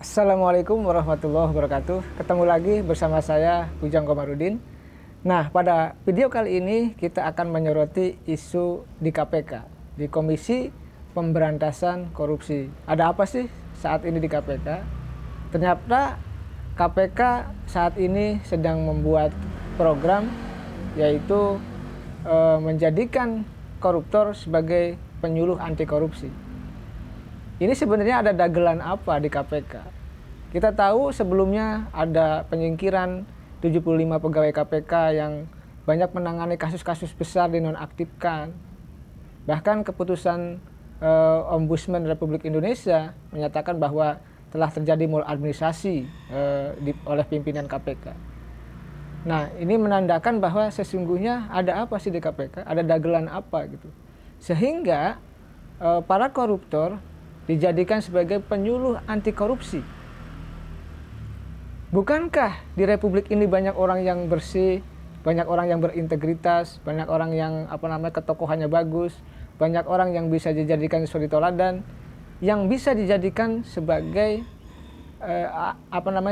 Assalamualaikum warahmatullahi wabarakatuh. Ketemu lagi bersama saya Ujang Komarudin. Nah, pada video kali ini kita akan menyoroti isu di KPK, di Komisi Pemberantasan Korupsi. Ada apa sih saat ini di KPK? Ternyata KPK saat ini sedang membuat program yaitu menjadikan koruptor sebagai penyuluh anti korupsi. Ini sebenarnya ada dagelan apa di KPK? Kita tahu sebelumnya ada penyingkiran 75 pegawai KPK yang banyak menangani kasus-kasus besar dinonaktifkan. Bahkan keputusan Ombudsman Republik Indonesia menyatakan bahwa telah terjadi maladministrasi oleh pimpinan KPK. Nah, ini menandakan bahwa sesungguhnya ada apa sih di KPK? Ada dagelan apa gitu. Sehingga para koruptor dijadikan sebagai penyuluh anti korupsi. Bukankah di Republik ini banyak orang yang bersih, banyak orang yang berintegritas, banyak orang yang ketokohannya bagus, banyak orang yang bisa dijadikan suri teladan, yang bisa dijadikan sebagai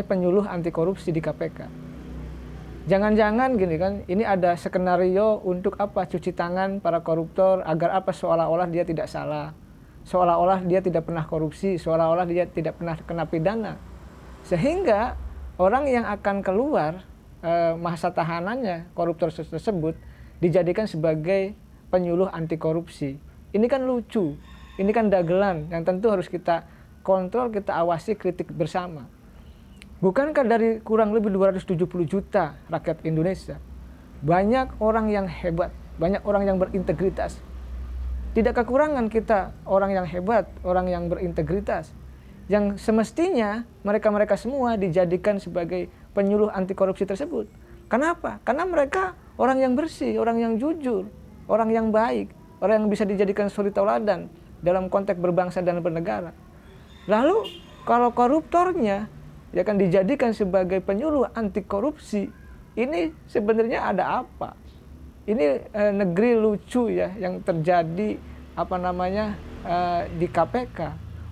penyuluh anti korupsi di KPK. Jangan-jangan gini kan, ini ada skenario untuk apa? Cuci tangan para koruptor agar apa? Seolah-olah dia tidak salah. Seolah-olah dia tidak pernah korupsi, seolah-olah dia tidak pernah kena pidana. Sehingga orang yang akan keluar masa tahanannya, koruptor tersebut, dijadikan sebagai penyuluh anti korupsi. Ini kan lucu, ini kan dagelan yang tentu harus kita kontrol, kita awasi, kritik bersama. Bukankah dari kurang lebih 270 juta rakyat Indonesia, banyak orang yang hebat, banyak orang yang berintegritas. Tidak kekurangan kita orang yang hebat, orang yang berintegritas, yang semestinya mereka-mereka semua dijadikan sebagai penyuluh anti korupsi tersebut. Kenapa? Karena mereka orang yang bersih, orang yang jujur, orang yang baik, orang yang bisa dijadikan suri tauladan dalam konteks berbangsa dan bernegara. Lalu kalau koruptornya ya kan dijadikan sebagai penyuluh anti korupsi, ini sebenarnya ada apa? Ini negeri lucu ya yang terjadi di KPK.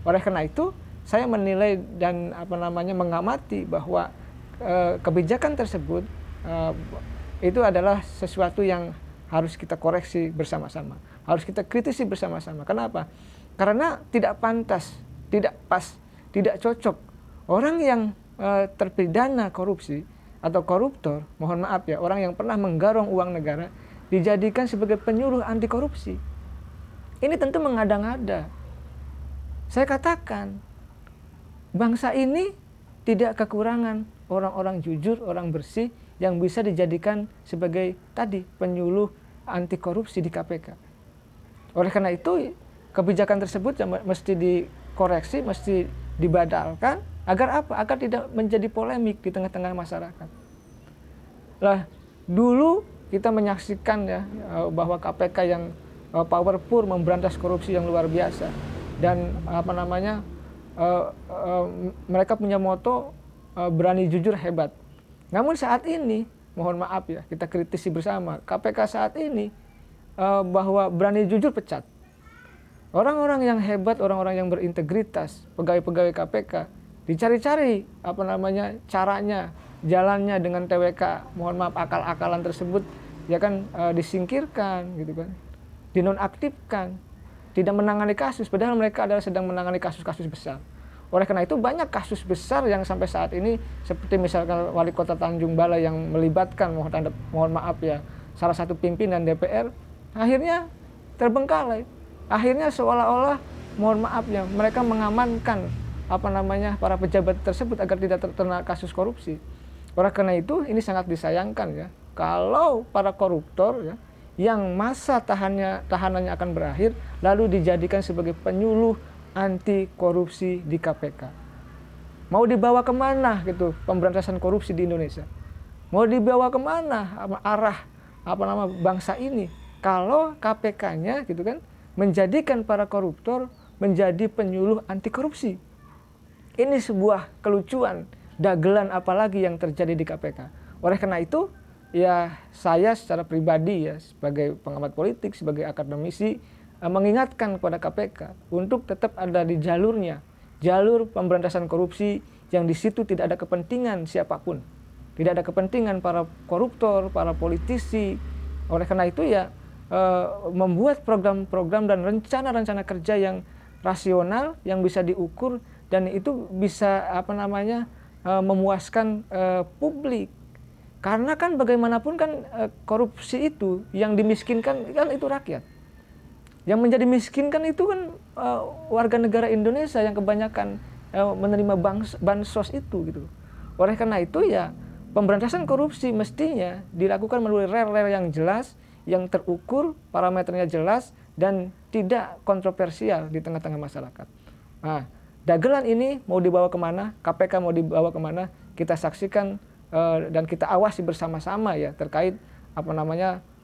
Oleh karena itu saya menilai dan mengamati bahwa kebijakan tersebut itu adalah sesuatu yang harus kita koreksi bersama-sama, harus kita kritisi bersama-sama. Kenapa? Karena tidak pantas, tidak pas, tidak cocok orang yang terpidana korupsi atau koruptor, mohon maaf ya, orang yang pernah menggarong uang negara dijadikan sebagai penyuluh anti korupsi. Ini tentu mengada-ngada. Saya katakan, bangsa ini tidak kekurangan orang-orang jujur, orang bersih yang bisa dijadikan sebagai tadi penyuluh anti korupsi di KPK. Oleh karena itu, kebijakan tersebut mesti dikoreksi, mesti dibadalkan agar apa? Agar tidak menjadi polemik di tengah-tengah masyarakat. Lah, dulu kita menyaksikan ya bahwa KPK yang powerful memberantas korupsi yang luar biasa dan mereka punya moto berani jujur hebat. Namun saat ini mohon maaf ya, kita kritisi bersama KPK saat ini bahwa berani jujur pecat. Orang-orang yang hebat, orang-orang yang berintegritas, pegawai-pegawai KPK dicari-cari caranya, jalannya dengan TWK, mohon maaf akal-akalan tersebut ya kan disingkirkan gitu kan, dinonaktifkan, tidak menangani kasus, padahal mereka adalah sedang menangani kasus-kasus besar. Oleh karena itu banyak kasus besar yang sampai saat ini seperti misalkan Wali Kota Tanjung Balai yang melibatkan mohon maaf ya salah satu pimpinan DPR akhirnya terbengkalai. Akhirnya seolah-olah mohon maaf ya mereka mengamankan para pejabat tersebut agar tidak terkena kasus korupsi. Oleh karena itu ini sangat disayangkan ya kalau para koruptor ya yang masa tahanannya akan berakhir lalu dijadikan sebagai penyuluh anti korupsi di KPK. Mau dibawa kemana gitu pemberantasan korupsi di Indonesia? Mau dibawa kemana arah bangsa ini kalau KPK-nya gitu kan menjadikan para koruptor menjadi penyuluh anti korupsi? Ini sebuah kelucuan, dagelan apalagi yang terjadi di KPK. Oleh karena itu, ya saya secara pribadi ya sebagai pengamat politik, sebagai akademisi mengingatkan kepada KPK untuk tetap ada di jalurnya, jalur pemberantasan korupsi yang di situ tidak ada kepentingan siapapun, tidak ada kepentingan para koruptor, para politisi. Oleh karena itu ya membuat program-program dan rencana-rencana kerja yang rasional, yang bisa diukur dan itu bisa memuaskan publik. Karena kan bagaimanapun kan korupsi itu yang dimiskinkan kan itu rakyat. Yang menjadi miskin kan itu kan warga negara Indonesia yang kebanyakan menerima bansos itu gitu. Oleh karena itu ya pemberantasan korupsi mestinya dilakukan melalui rel-rel yang jelas, yang terukur, parameternya jelas dan tidak kontroversial di tengah-tengah masyarakat. Nah, dagelan ini mau dibawa kemana, KPK mau dibawa kemana, kita saksikan dan kita awasi bersama-sama ya terkait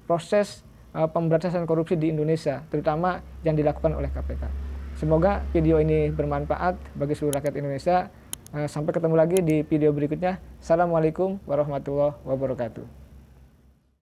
proses pemberantasan korupsi di Indonesia, terutama yang dilakukan oleh KPK. Semoga video ini bermanfaat bagi seluruh rakyat Indonesia. Sampai ketemu lagi di video berikutnya. Assalamualaikum warahmatullahi wabarakatuh.